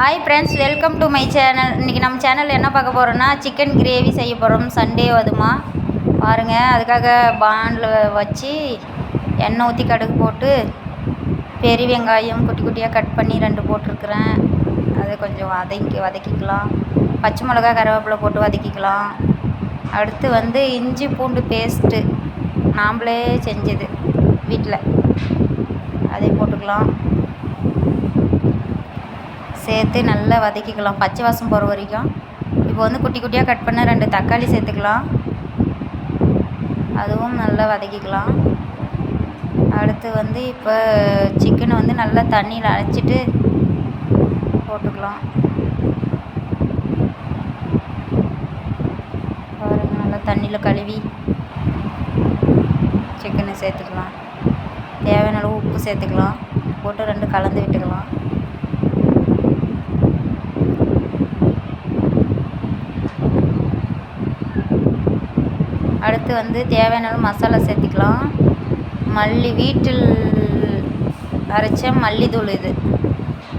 Hi friends, welcome to my channel. இன்றைக்கி நம்ம சேனலில் என்ன பார்க்க போகிறோன்னா சிக்கன் கிரேவி செய்ய போகிறோம். சண்டே அதுமா பாருங்கள். அதுக்காக பாண்டில் வச்சு எண்ணெய் ஊற்றி கடுகு போட்டு பெரிய வெங்காயம் குட்டி குட்டியாக கட் பண்ணி 2 போட்டிருக்கிறேன். அதை கொஞ்சம் வதக்கிக்கலாம். பச்சை மிளகா கருவேப்பிலை போட்டு வதக்கிக்கலாம். அடுத்து இஞ்சி பூண்டு பேஸ்ட்டு நாம்ளே செஞ்சது வீட்டில், அதை போட்டுக்கலாம். சேர்த்து நல்லா வதக்கிக்கலாம் பச்சை வாசம் போகிற வரைக்கும். இப்போ குட்டி குட்டியாக கட் பண்ண 2 தக்காளி சேர்த்துக்கலாம். அதுவும் நல்லா வதக்கிக்கலாம். அடுத்து இப்போ சிக்கனை நல்லா தண்ணியில் அரைச்சிட்டு போட்டுக்கலாம். பாருங்கள், நல்லா தண்ணியில் கழுவி சிக்கனை சேர்த்துக்கலாம். தேவையான அளவு உப்பு சேர்த்துக்கலாம். போட்டு 2 கலந்து விட்டுக்கலாம். அடுத்து தேவையான மசாலா சேர்த்துக்கலாம். வீட்டில் அரைச்ச மல்லித்தூள், இது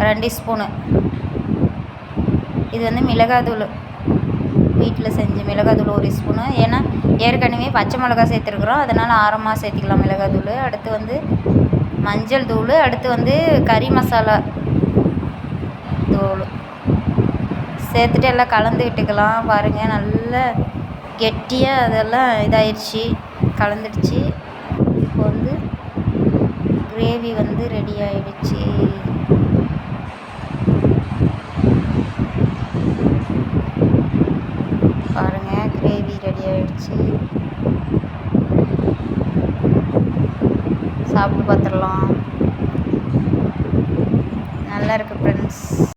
2 ஸ்பூனு. இது மிளகாத்தூள், வீட்டில் செஞ்ச மிளகாத்தூள் 1 ஸ்பூனு. ஏன்னா ஏற்கனவே பச்சை மிளகா சேர்த்துருக்குறோம், அதனால் ஆரமாக சேர்த்துக்கலாம் மிளகாத்தூள். அடுத்து மஞ்சள் தூள். அடுத்து கறி மசாலா தூள் சேர்த்துட்டு எல்லாம் கலந்து விட்டுக்கலாம். பாருங்கள், நல்லா கெட்டியாக அதெல்லாம் இதாகிடுச்சி, கலந்துடுச்சு. இப்போ கிரேவி ரெடி ஆகிடுச்சி. பாருங்கள், கிரேவி ரெடி ஆகிடுச்சி. சாப்பிட்டு பார்த்துடலாம். நல்லா இருக்குது ஃப்ரெண்ட்ஸ்.